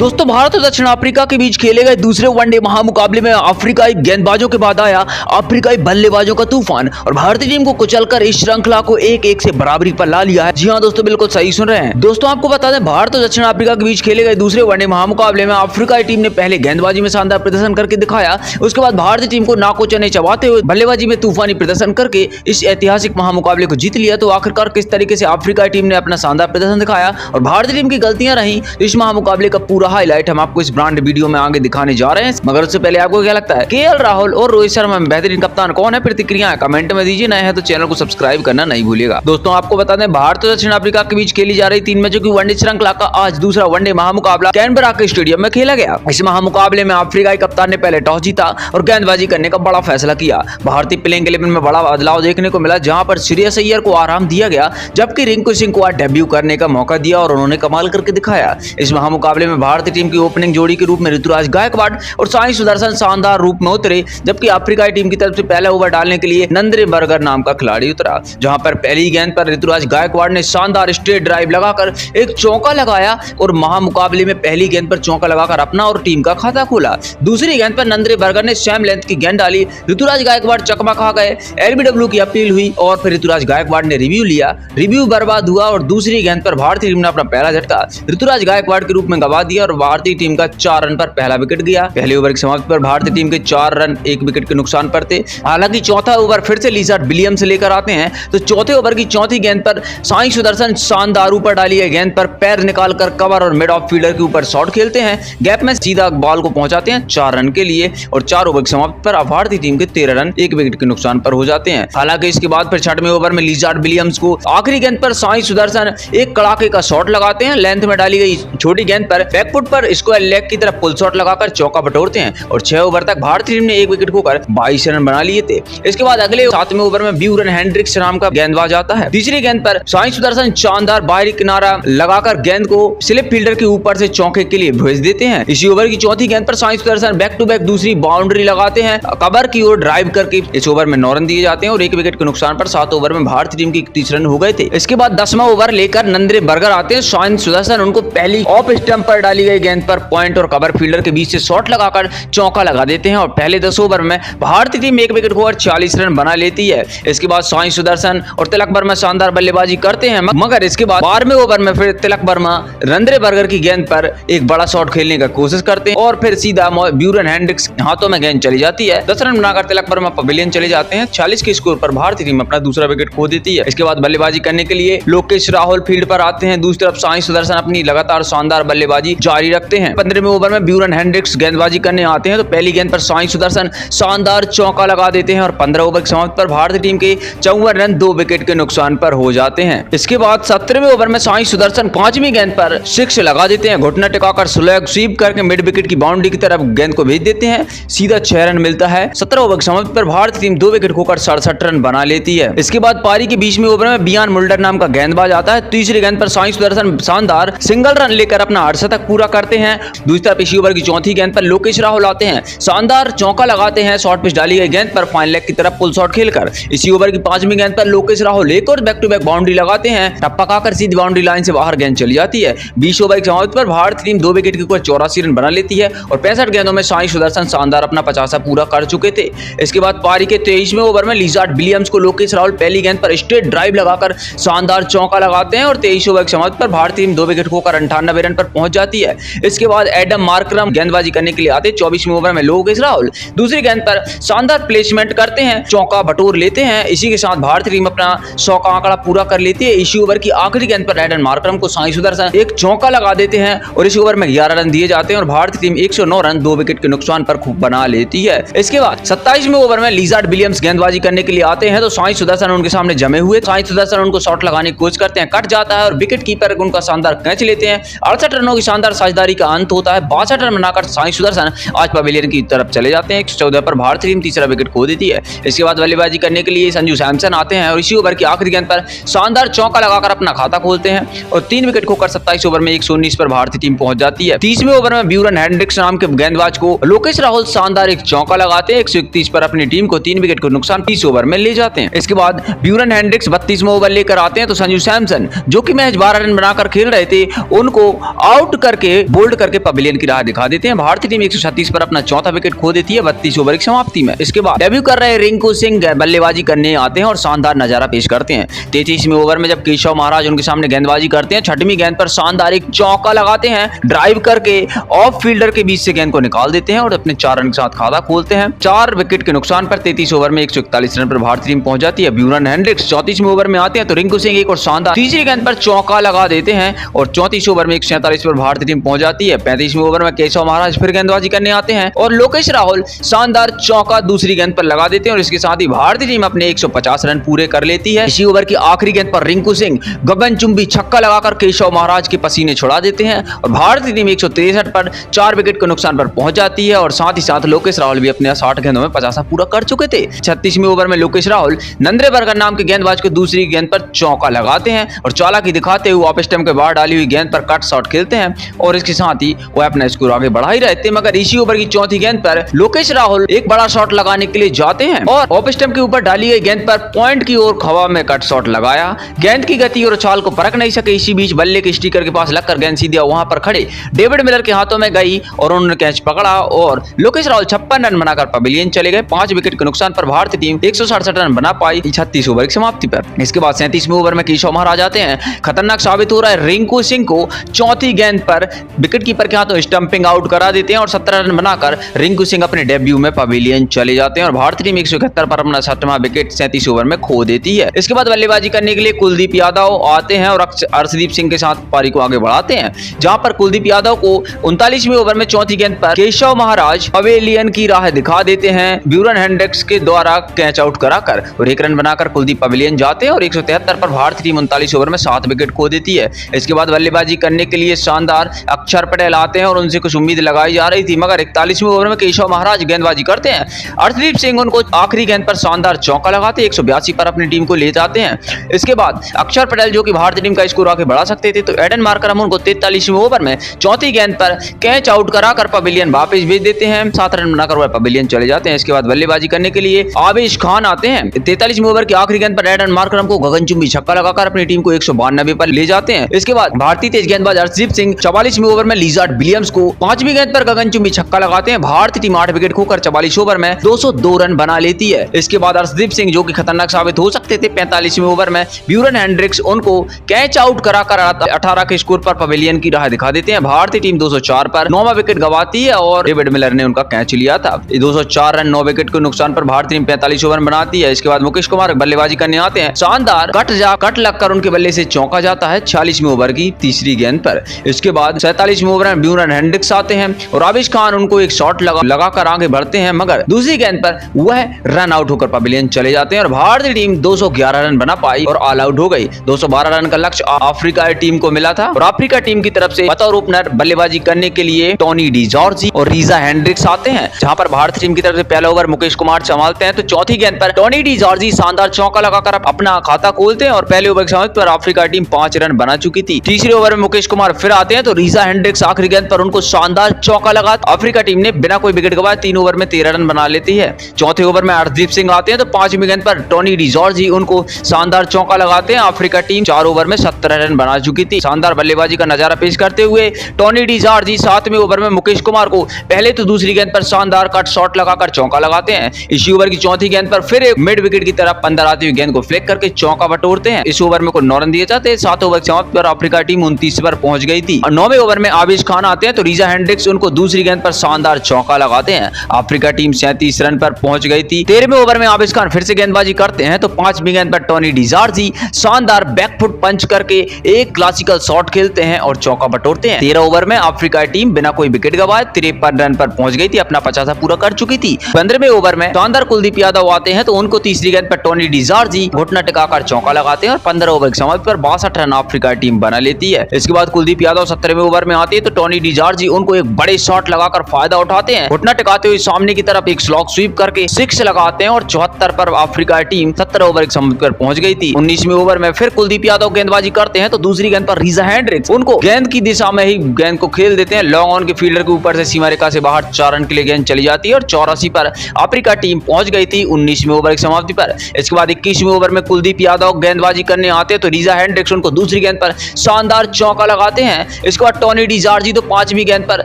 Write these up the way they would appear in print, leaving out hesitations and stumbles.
दोस्तों भारत और दक्षिण अफ्रीका के बीच खेले गए दूसरे वनडे महामुकाबले में अफ्रीकाई गेंदबाजों के बाद आया अफ्रीकाई बल्लेबाजों का तूफान और भारतीय टीम को कुचलकर इस श्रृंखला को 1-1 से बराबरी पर ला लिया है। जी हां दोस्तों, बिल्कुल सही सुन रहे हैं। दोस्तों आपको बता दें, भारत और दक्षिण अफ्रीका के बीच खेले गए दूसरे वनडे महामुकाबले में अफ्रीकाई टीम ने पहले गेंदबाजी में शानदार प्रदर्शन करके दिखाया। उसके बाद भारतीय टीम को नाको चने चबाते हुए बल्लेबाजी में तूफानी प्रदर्शन करके इस ऐतिहासिक महामुकाबले को जीत लिया। तो आखिरकार किस तरीके से अफ्रीकाई टीम ने अपना शानदार प्रदर्शन दिखाया और भारतीय टीम की गलतियां रही, इस महामुकाबले का पूरा हाईलाइट हम आपको इस ब्रांड वीडियो में आगे दिखाने जा रहे हैं। मगर उससे पहले आपको क्या लगता है, केएल राहुल और रोहित शर्मा में बेहतरीन कप्तान कौन है? प्रतिक्रियाएं कमेंट में दीजिए। नए हैं तो चैनल को सब्सक्राइब करना नहीं भूलिएगा। दोस्तों आपको बता दें, भारत और दक्षिण अफ्रीका के बीच खेली जा रही 3 मैचों की वनडे श्रृंखला का आज दूसरा वनडे महामुकाबला कैनबरा के स्टेडियम में खेला गया। इस महामुकाबले में अफ्रीकाई कप्तान ने पहले टॉस जीता और गेंदबाजी करने का बड़ा फैसला किया। भारतीय प्लेइंग 11 में बड़ा बदलाव देखने को मिला, जहां पर श्रेयस अय्यर को आराम दिया गया, जबकि रिंकू सिंह को आज डेब्यू करने का मौका दिया और उन्होंने कमाल करके दिखाया। इस महामुकाबले में भारतीय टीम की ओपनिंग जोड़ी के रूप में ऋतुराज गायकवाड़ और साई सुदर्शन शानदार रूप में उतरे, जबकि अफ्रीकाई टीम की तरफ से पहला ओवर डालने के लिए नंद्रे बर्गर नाम का खिलाड़ी उतरा, जहां पर पहली गेंद पर ऋतुराज गायकवाड़ ने शानदार स्ट्रेट ड्राइव लगाकर एक चौका लगाया और महामुकाबले में पहली गेंद पर चौका लगाकर अपना और टीम का खाता खोला। दूसरी गेंद पर नंद्रे बर्गर ने सेम लेंथ की गेंद डाली, ऋतुराज गायकवाड़ चकमा खा गए, एलबीडब्ल्यू की अपील हुई और फिर ऋतुराज गायकवाड़ ने रिव्यू लिया, रिव्यू बर्बाद हुआ और दूसरी गेंद पर भारतीय टीम ने अपना पहला झटका ऋतुराज गायकवाड़ के रूप में गंवा दिया और भारतीय टीम का 4 रन पर पहला विकेट गया। पहले ओवर की समाप्ति पर भारतीय टीम के 4 रन 1 विकेट के नुकसान पर थे। हालांकि चौथा ओवर फिर से लिजार्ड विलियम्स लेकर आते हैं, तो चौथे ओवर की चौथी गेंद पर साई सुदर्शन शानदार ऊपर डाली गई गेंद पर पैर निकालकर कवर और मिड ऑफ फील्डर के ऊपर शॉट खेलते हैं, गैप में सीधा बॉल को पहुंचाते हैं 4 रन के लिए और 4 ओवर की समाप्ति पर भारतीय टीम के 13 रन 1 विकेट के नुकसान पर हो जाते हैं। हालांकि इसके बाद फिर 6वें ओवर में लिजार्ड विलियम्स को आखिरी गेंद पर साई सुदर्शन एक कड़ाके का शॉट लगाते हैं, लेंथ में डाली गई छोटी गेंद पर बैकफुट पर स्क्वायर लेग की तरफ पुल शॉट लगाकर चौका बटोरते हैं और 6 ओवर तक भारतीय टीम ने 1 विकेट खोकर 22 रन बना लिए थे। इसके बाद अगले 7वें ओवर में ब्यूरन हेंड्रिक्स नाम का गेंदबाज आता है। तीसरी गेंद पर साई सुदर्शन शानदार बाहरी किनारा लगाकर गेंद को स्लिप फील्डर के ऊपर से चौके के लिए भेज देते हैं। इसी ओवर की चौथी गेंद पर Sai Sudharsan back to back दूसरी बाउंड्री लगाते हैं, कवर की ओर ड्राइव करके इस ओवर में 9 रन दिए जाते हैं और 1 विकेट के नुकसान पर 7 ओवर में भारतीय टीम की 31 रन हो गए थे। इसके बाद 10वां ओवर लेकर नंद्रे बर्गर आते हैं। साई सुदर्शन उनको पहली ऑफ स्टंप पर डाली गई गेंद पर पॉइंट और कवर फील्डर के बीच से शॉट लगाकर चौका लगा देते हैं और पहले 10 ओवर में भारतीय टीम 1 विकेट खोकर 40 रन बना लेती है। इसके बाद साई सुदर्शन और तिलक वर्मा शानदार बल्लेबाजी करते हैं, मगर इसके बाद 12वें ओवर में फिर तिलक वर्मा नंद्रे बर्गर की गेंद पर एक बड़ा शॉट खेलने का कोशिश करते हैं और फिर सीधा ब्यूरन हेंड्रिक्स हाथों में गेंद चली जाती है। 10 रन बनाकर तिलक वर्मा पवेलियन चले जाते हैं। 40 के स्कोर पर भारतीय टीम अपना दूसरा विकेट खो देती है। इसके बाद बल्लेबाजी करने के लिए लोकेश राहुल फील्ड पर आते हैं। दूसरी तरफ साई सुदर्शन अपनी लगातार शानदार बल्लेबाजी जारी रखते हैं। 15वें ओवर में ब्यूरन हेंड्रिक्स गेंदबाजी करने आते हैं, तो पहली गेंद पर साई सुदर्शन शानदार चौका लगा देते हैं और 15 ओवर की समाप्ति पर भारतीय टीम के 54 रन 2 विकेट के नुकसान पर हो जाते हैं। इसके बाद 17वें ओवर में साई सुदर्शन 5वीं गेंद पर 6 लगा देते हैं, घुटना टिकाकर स्लैग स्वीप करके मिड विकेट की बाउंड्री की तरफ गेंद को भेज देते हैं, सीधा 6 रन मिलता है। 17 ओवर की समाप्ति पर भारतीय टीम 2 विकेट खोकर 67 रन बना लेती है। इसके बाद पारी के 20वें ओवर में बियान मुल्डर नाम का गेंदबाज आता है। तीसरी गेंद पर साई सुदर्शन शानदार सिंगल रन लेकर अपना अर्धशतक पूरा करते हैं। दूसरी तरफ इसी ओवर की चौथी गेंद पर लोकेश राहुल आते हैं, शानदार चौका लगाते हैं, शॉर्ट पिच डाली गई गेंद पर फाइन लेग की तरफ पुल शॉट खेलकर। इसी ओवर की 5वीं गेंद पर लोकेश राहुल एक और बैक टू बैक बाउंड्री लगाते हैं, टप्पा खाकर सीधी बाउंड्री लाइन से बाहर गेंद चली जाती है। 20 ओवर की समाप्ति पर भारतीय टीम 2 विकेट के ऊपर 84 रन बना लेती है और 65 गेंदों में साई सुदर्शन शानदार अपना 50 पूरा कर चुके थे। इसके बाद पारी के 23वें ओवर में लिजार्ड विलियम्स को लोकेश राहुल पहली गेंद पर स्ट्रेट ड्राइव लगाकर शानदार चौका लगाते हैं और 23 ओवर की समाप्ति पर भारतीय टीम 2 विकेट खोकर 98 रन पर पहुंच जाती है। इसके बाद एडम मार्करम गेंदबाजी करने के लिए आते। 24वें ओवर में लोकेश राहुल दूसरी गेंद पर शानदार प्लेसमेंट करते हैं, चौका बटोर लेते हैं। इसी के साथ भारतीय टीम अपना 100 का आंकड़ा पूरा कर लेती है। इसी ओवर की आखिरी गेंद पर एडम मार्करम को साई सुदर्शन एक चौका लगा देते हैं और इस ओवर में 11 रन दिए जाते हैं और भारतीय टीम 109 रन 2 विकेट के नुकसान पर खूब बना लेती है। इसके बाद 27वें ओवर में लिजार्ड विलियम्स गेंदबाजी करने के लिए आते हैं, तो साई सुदर्शन उनके सामने जमे हुए। साई सुदर्शन उनको शॉट लगाने की कोशिश करते हैं, कट जाता है और विकेट कीपर उनका शानदार कैच लेते हैं। 68 रनों की शानदार साझेदारी का अंत होता है। 62 रन बनाकर साई सुदर्शन आज पवेलियन की तरफ चले जाते हैं। 114 पर भारतीय टीम तीसरा विकेट खो देती है। इसके बाद बल्लेबाजी करने के लिए संजू सैमसन आते हैं और इसी ओवर की आखिरी गेंद पर शानदार चौका लगाकर अपना खाता खोलते हैं और 3 विकेट खोकर 27 ओवर में 119 पर भारतीय टीम पहुंच जाती है। 30वें ओवर में ब्यूरन हेंड्रिक्स नाम के गेंदबाज को लोकेश राहुल शानदार एक चौका लगाते हैं। 131 पर अपनी टीम को 3 विकेट को नुकसान 30 ओवर में ले जाते हैं। इसके बाद ब्यूरन हेंड्रिक्स 32वां ओवर लेकर आते हैं, तो संजू सैमसन जो कि मैच 12 रन बनाकर खेल रहे थे, उनको आउट करके के बोल्ड करके पवेलियन की राह दिखा देते हैं। भारतीय टीम 136 पर अपना चौथा विकेट खो देती है 32 ओवर की समाप्ति में। इसके बाद डेब्यू कर रहे रिंकू सिंह बल्लेबाजी करने आते हैं और शानदार नजारा पेश करते हैं। 33वें ओवर में जब केशव महाराज उनके सामने गेंदबाजी करते हैं, 6वीं गेंद पर शानदार एक चौका लगाते हैं, ड्राइव करके ऑफ फील्डर के बीच से गेंद को निकाल देते हैं और अपने 4 रन के साथ खाता खोलते हैं। 4 विकेट के नुकसान पर 33 ओवर में 141 रन पर भारतीय टीम पहुंच जाती है। ब्यूरन हेंड्रिक्स 34वें ओवर में आते हैं तो रिंकू सिंह एक और शानदार तीसरी गेंद पर चौका लगा देते हैं और 34 ओवर में 147 पर भारतीय टीम पहुंच जाती है। 35वें ओवर में केशव महाराज फिर गेंदबाजी करने आते हैं और लोकेश राहुल शानदार चौका दूसरी गेंद पर लगा देते हैं और इसके साथ ही भारतीय टीम अपने 150 रन पूरे कर लेती है। इसी ओवर की आखिरी गेंद पर रिंकू सिंह गगनचुंबी छक्का लगाकर केशव महाराज के पसीने छुड़ा देते हैं और भारतीय टीम 163 पर 4 विकेट के नुकसान पर पहुंच जाती है और साथ ही साथ लोकेश राहुल भी अपने 60 गेंदों में 50 पूरा कर चुके थे। 36वें ओवर में लोकेश राहुल नंद्रेबर्गर नाम के गेंदबाज को दूसरी गेंद पर चौका लगाते हैं और चालाकी दिखाते हुए ऑफ स्टंप के बाहर डाली हुई गेंद पर कट शॉट खेलते हैं और इसके साथ ही वो अपना स्कोर आगे बढ़ा ही रहते हैं। मगर इसी ओवर की चौथी गेंद पर लोकेश राहुल एक बड़ा शॉट लगाने के लिए जाते हैं और ऑफ स्टंप के ऊपर डाली गई गेंद पर पॉइंट की ओर हवा में कट शॉट लगाया। गेंद की गति और उछाल को परख नहीं सके। इसी बीच बल्ले के स्टिकर के पास लगकर गेंद सीधे वहां पर खड़े डेविड मिलर के हाथों में गई और उन्होंने कैच पकड़ा और लोकेश राहुल 56 रन बनाकर पवेलियन चले गए। 5 विकेट के नुकसान पर भारतीय टीम 167 रन बना पाई 36 ओवर की समाप्ति पर। इसके बाद 37वें ओवर में केशव महाराज आते हैं। खतरनाक साबित हो रहा है रिंकू सिंह को चौथी गेंद पर विकेट कीपर के हाथों स्टंपिंग आउट करा देते हैं और 17 रन बनाकर रिंकू सिंह अपने डेब्यू में पवेलियन चले जाते हैं और भारतीय टीम 171 पर अपना 7वां विकेट 37 ओवर में खो देती है। इसके बाद बल्लेबाजी करने के लिए कुलदीप यादव आते हैं और अर्शदीप सिंह के साथ पारी को आगे बढ़ाते हैं, जहां पर कुलदीप यादव को 39वें ओवर में चौथी गेंद पर केशव महाराज पवेलियन की राह दिखा देते हैं ब्यूरन हेंड्रिक्स के द्वारा कैच आउट कराकर और 1 रन बनाकर कुलदीप पवेलियन जाते हैं और 173 पर भारतीय टीम 39 ओवर में 7 विकेट खो देती है। इसके बाद बल्लेबाजी करने के लिए शानदार अक्षर पटेल आते हैं और उनसे कुछ उम्मीद लगाई जा रही थी, मगर 41वें ओवर में केशव महाराज गेंदबाजी करते हैं। अर्शदीप सिंह उनको आखिरी गेंद पर शानदार चौका लगाते 182 पर अपनी टीम को ले जाते हैं। इसके बाद अक्षर पटेल जो कि भारतीय टीम का स्कोर आगे बढ़ा सकते थे तो एडन मार्करम उनको 43वें ओवर में चौथी गेंद पर कैच आउट कराकर पवेलियन वापस भेज देते हैं। 7 रन बनाकर वह पवेलियन चले जाते हैं। इसके बाद बल्लेबाजी करने के लिए आवेश खान आते हैं। 43वें ओवर की आखिरी गेंद पर एडन मार्करम को गगनचुंबी छक्का लगाकर अपनी टीम को 192 पर ले जाते हैं। इसके बाद भारतीय तेज गेंदबाज अर्शदीप सिंह 44वें ओवर में लिजार्ड विलियम्स को 5वीं गेंद पर गगनचुंबी छक्का लगाते हैं। भारतीय टीम 8 विकेट खोकर 44 ओवर में 202 रन बना लेती है। इसके बाद अर्शदीप सिंह जो कि खतरनाक साबित हो सकते थे 45वें ओवर में ब्यूरन हेंड्रिक्स उनको कैच आउट कराकर 18 के स्कोर पर पवेलियन की राह दिखा देते हैं। भारतीय टीम 204 पर 9वां विकेट गंवाती है और डेविड मिलर ने उनका कैच लिया था। 204 रन 9 विकेट के नुकसान पर भारतीय टीम 45 ओवर बनाती है। इसके बाद मुकेश कुमार बल्लेबाजी करने आते हैं। शानदार कट लगकर उनके बल्ले से चौका जाता है 46वें ओवर की तीसरी गेंद पर। इसके बाद 47वें ओवर में ब्यूरन हेंड्रिक्स आते हैं और आवेश खान उनको एक शॉट लगाकर आगे बढ़ते हैं, मगर दूसरी गेंद पर वह रन आउट होकर पवेलियन चले जाते हैं और भारतीय टीम 211 रन बना पाई और ऑल आउट हो गई। 212 रन का लक्ष्य अफ्रीका टीम को मिला था और अफ्रीका टीम की तरफ से बतौर ओपनर बल्लेबाजी करने के लिए टोनी डी जॉर्जी और रीजा हेंड्रिक्स आते हैं, जहां पर भारतीय टीम की तरफ से पहला ओवर मुकेश कुमार संभालते हैं तो चौथी गेंद पर टोनी डी जॉर्जी शानदार चौका लगाकर अपना खाता खोलते हैं और पहले ओवर के समय पर अफ्रीका टीम 5 रन बना चुकी थी। तीसरे ओवर में मुकेश कुमार फिर आते हैं तो रीजा हेंड्रिक्स आखिरी गेंद पर उनको शानदार चौका लगा अफ्रीका टीम ने बिना कोई विकेट गवाए 3 ओवर में 13 रन बना लेती है। चौथे ओवर में अर्शदीप सिंह आते हैं तो 5वीं गेंद पर टोनी डी जॉर्जी उनको शानदार चौका लगाते हैं। अफ्रीका टीम 4 ओवर में 17 रन बना चुकी थी। शानदार बल्लेबाजी का नजारा पेश करते हुए टोनी डी जॉर्जी 7वें ओवर में मुकेश कुमार को पहले तो दूसरी गेंद पर शानदार कट शॉट लगाकर चौका लगाते हैं। इसी ओवर की चौथी गेंद पर फिर एक मिड विकेट की तरफ 15 आती हुई गेंद को फ्लिक करके चौका बटोरते हैं। इस ओवर में कोई 9 रन दिए जाते हैं। 7 ओवर समाप्त पर अफ्रीका टीम 29 पर पहुंच गई थी और 9वें ओवर में आवेश खान आते हैं तो रीजा हेंड्रिक्स उनको दूसरी गेंद पर शानदार चौका लगाते हैं। अफ्रीका टीम 37 रन पर पहुंच गई थी। 13वें ओवर में आवेश खान फिर से गेंदबाजी करते हैं तो 5वीं गेंद पर टोनी डी जॉर्जी शानदार बैकफुट पंच करके एक क्लासिकल शॉट खेलते हैं और चौका बटोरते हैं। 13 ओवर में अफ्रीका टीम बिना कोई विकेट गवाए 53 रन पर पहुंच गई थी, अपना 50 पूरा कर चुकी थी। 15वें ओवर में शानदार कुलदीप यादव आते हैं तो उनको तीसरी गेंद पर टोनी डी जॉर्जी घुटना टिकाकर चौका लगाते हैं और 15 ओवर के समय पर 62 रन अफ्रीका टीम बना लेती है। इसके बाद कुलदीप यादव 17वें ओवर में आते हैं तो टोनी डी जॉर्जी उनको एक बड़े शॉट लगाकर फायदा उठाते हैं। घुटना टिकाते हुए सामने की तरफ एक स्लॉग स्वीप करके 6 लगाते हैं और 74 पर अफ्रीका टीम 17 ओवर के समय पर पहुंच गई थी। 19वें ओवर में फिर कुलदीप यादव गेंदबाजी करते हैं तो दूसरी गेंद पर रीजा हेंड्रिक्स उनको गेंद की दिशा में ही गेंद को खेल देते हैं। लॉन्ग ऑन के फील्डर के ऊपर से सीमा रेखा से बाहर 4 रन के लिए गेंद चली जाती है और 84 पर अफ्रीका टीम पहुंच गई थी 19वें ओवर की समाप्ति पर। इसके बाद 21वें ओवर में कुलदीप यादव गेंदबाजी करने आते हैं तो रीजा हेंड्रिक्स उनको दूसरी गेंद पर शानदार चौका लगाते हैं। इसके बाद टोनी डी जॉर्जी तो 5वीं गेंद पर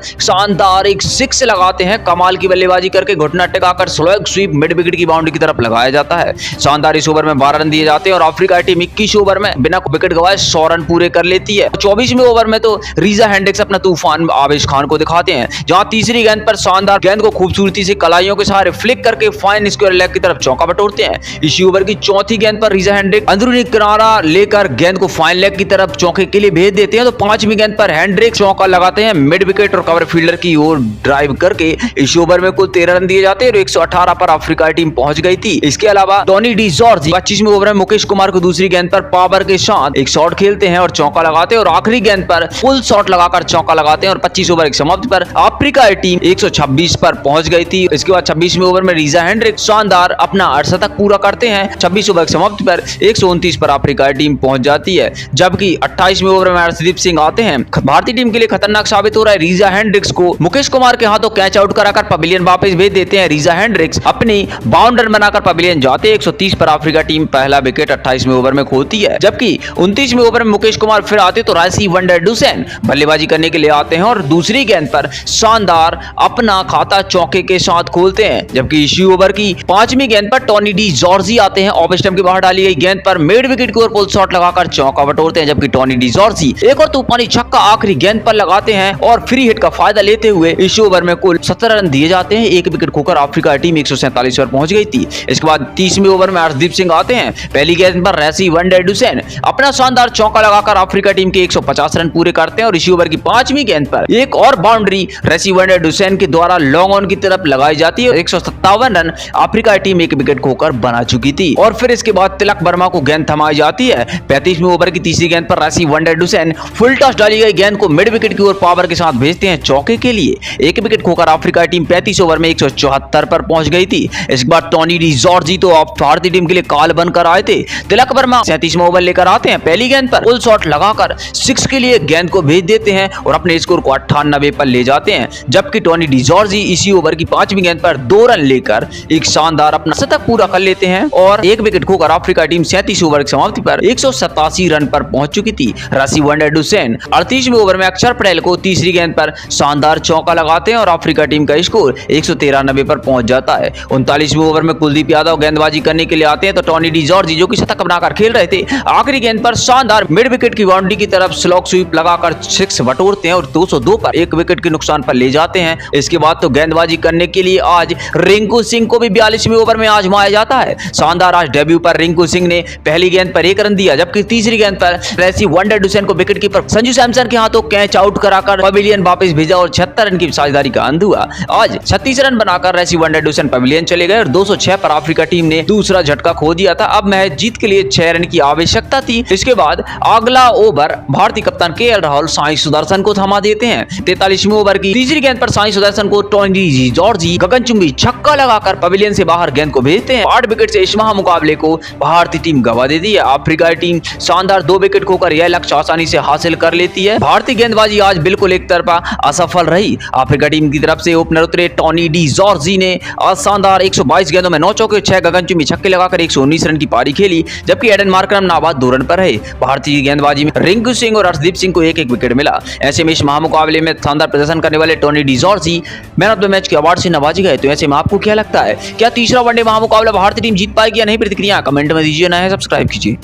शानदार एक 6 लगाते हैं। कमाल की बल्लेबाजी करके घुटना टिकाकर स्लैग स्वीप मिड विकेट की बाउंड्री की तरफ लगाया जाता है। शानदार इस ओवर में 12 रन दिए जाते हैं और अफ्रीका टीम 21 ओवर में बिना विकेट गंवाए 100 रन पूरे कर लेती है। 24वें ओवर में तो रीजा हेंड्रिक्स अपना तूफान आवेश खान को दिखाते हैं, जहां तीसरी गेंद पर शानदार गेंद को खूबसूरती से कलाइयों के सहारे फ्लिक करके फाइन स्क्वायर लेग की तरफ चौका बटोरते हैं। इसी ओवर की चौथी गेंद पर रीजा हेंड्रिक्स अंदरूनी किनारा लेकर गेंद को फाइन लेग की तरफ चौके के लिए भेज देते हैं। तो 5वीं गेंद पर हेंड्रिक्स चौका लगाते हैं मिड विकेट और कवर फील्डर की ओर ड्राइव करके। इस ओवर में कुल 13 रन दिए जाते हैं और 118 पर अफ्रीका टीम पहुंच गई थी। इसके अलावा टोनी डी जॉर्जी 25वें ओवर में मुकेश कुमार को दूसरी गेंद पर पावर के साथ एक शॉट खेलते हैं और चौका लगाते हैं और आखिरी गेंद पर फुल शॉट लगाकर चौका लगाते हैं और 25 ओवर की समाप्ति पर अफ्रीका टीम 126 पर पहुंच गई थी। इसके बाद 26वें ओवर में रीजा हेंड्रिक्स शानदार अपना अर्धशतक पूरा करते हैं। 26 ओवर की समाप्ति पर 129 पर अफ्रीका टीम पहुंच जाती है, जबकि 28वें ओवर में हर्षदीप सिंह आते हैं। भारतीय टीम के लिए खतरनाक साबित हो रहा है। रीजा हेंड्रिक्स को मुकेश कुमार के हाथों कैच आउट कराकर पवेलियन वापस भेज देते हैं। रीजा हेंड्रिक्स अपनी बाउंडर बनाकर पवेलियन जाते हैं। 130 पर अफ्रीका टीम पहला विकेट 28वें ओवर में खोती है, जबकि 29वें ओवर में मुकेश कुमार फिर आते तो रायसी वंडरडुसेन बल्लेबाजी करने के लिए आते हैं और दूसरी गेंद पर शानदार अपना खाता चौके के साथ खोलते हैं। जबकि इसी ओवर की 5वीं गेंद पर टोनी डी जॉर्जी आते हैं। ऑफ स्टंप के बाहर डाली गई गेंद पर मिड विकेट की ओर पुल शॉट लगाकर चौका बटोरते हैं, जबकि टोनी डी जॉर्जी एक और तूफानी छक्का आखिरी गेंद पर लगाते हैं और फ्री हिट का फायदा लेते हुए इस ओवर में कुल 17 रन दिए जाते हैं। एक विकेट खोकर अफ्रीका टीम 147 पर पहुंच गई थी। इसके बाद 30वें ओवर में हर्षदीप सिंह आते हैं। पहली गेंद पर रेसी वंडरडुसेन अपना शानदार चौका लगाकर अफ्रीका टीम के 150 रन पूरे करते हैं और इसी ओवर की 5वीं गेंद पर एक और बाउंड्री रेसी वंडरडुसेन के द्वारा लॉन्ग ऑन की तरफ लगाई जाती है। 157 रन अफ्रीका टीम एक विकेट खोकर बना चुकी थी और फिर इसके बाद तिलक वर्मा को गेंद थमाई जाती है। 35वें ओवर की तीसरी गेंद पर रेसी वंडरडुसेन फुल टॉस डाली गई गेंद को मिड विकेट की ओर पावर के साथ भेजते हैं चौके के लिए। एक विकेट खोकर अफ्रीका टीम 35 ओवर में 174 पर पहुंच गई थी। इसके बाद टोनी डी जॉर्जी तो भारतीय टीम के लिए काल बनकर आए थे। तिलक वर्मा 37वां ओवर लेकर आते हैं। पहली गेंद पर फुल शॉट लगाकर 6 के लिए गेंद को भेज देते हैं और अपने स्कोर को 98 पर ले जाते हैं, जबकि टोनी डी जॉर्जी इसी ओवर की 5वीं गेंद पर 2 रन लेकर एक शानदार अपना शतक पूरा कर लेते हैं और एक विकेट खोकर अफ्रीका टीम 37 ओवर की समाप्ति पर 187 रन पर पहुंच चुकी थी। रेसी वंडरडुसेन 38वें ओवर में अक्षर पटेल को तीसरी गेंद पर शानदार चौका लगाते हैं और अफ्रीका टीम का स्कोर 193 पर पहुंच जाता है। 39वें ओवर में कुलदीप यादव गेंदबाजी करने के लिए आते हैं तो टोनी डी जॉर्जी जो कि शतक बनाकर खेल रहे थे आखिरी गेंद पर शानदार मिड विकेट की बाउंड्री की तरफ स्लॉग स्वीप लगाकर 6 बटोरते हैं और 202 पर एक विकेट के नुकसान पर ले जाते हैं। इसके बाद तो गेंदबाजी करने के लिए आज रिंकू सिंह को भी 42वें ओवर में आजमाया जाता है। शानदार आज डेब्यू पर रिंकू सिंह ने पहली गेंद पर 1 रन दिया, जबकि तीसरी गेंद पर रेसी वंडरडुसेन को विकेट कीपर संजू सैमसन के हाथों कैच आउट कराकर पवेलियन वापस भेजा और 76 रन की साझेदारी का अंत हुआ। आज 36 रन बनाकर रेसी वंडरडुसेन पवेलियन चले गए और 206 पर अफ्रीका टीम ने दूसरा झटका खो दिया था। अब मैच जीत के लिए 6 रन की आवश्यकता थी। इसके बाद अगला ओवर भारतीय कप्तान केएल राहुल साई सुदर्शन को थमा देते हैं। 43वें ओवर की तीसरी गेंद पर साई सुदर्शन को टोनी डी जॉर्जी गगनचुंबी छक्का लगाकर पवेलियन से बाहर गेंद को भेजते हैं। 8 विकेट से इस मुकाबले को भारतीय टीम गंवा देती है। अफ्रीका टीम शानदार 2 विकेट खोकर यह लक्ष्य आसानी से हासिल कर लेती है। भारतीय गेंदबाजी आज बिल्कुल एक तरफा असफल रही। अफ्रीका टीम की तरफ से ओपनर उतरे टोनी डी जॉर्जी ने शानदार 122 गेंदों में 9 चौके 6 गगनचुंबी छक्के लगाकर 119 रन की पारी खेली, जबकि एडन मार्करम नाबाद 2 रन पर रहे। भारतीय गेंदबाजी में रिंकू सिंह और हर्षदीप सिंह को एक विकेट मिला। ऐसे में इस महामुकाबले में शानदार प्रदर्शन करने वाले Tony de Zorzi man of the match के अवार्ड से नवाजे गए। तो ऐसे में आपको क्या लगता है, क्या तीसरा वनडे महामुकाबला भारतीय टीम जीत पाएगी या नहीं? प्रतिक्रिया कमेंट में दीजिए, नया है सब्सक्राइब कीजिए।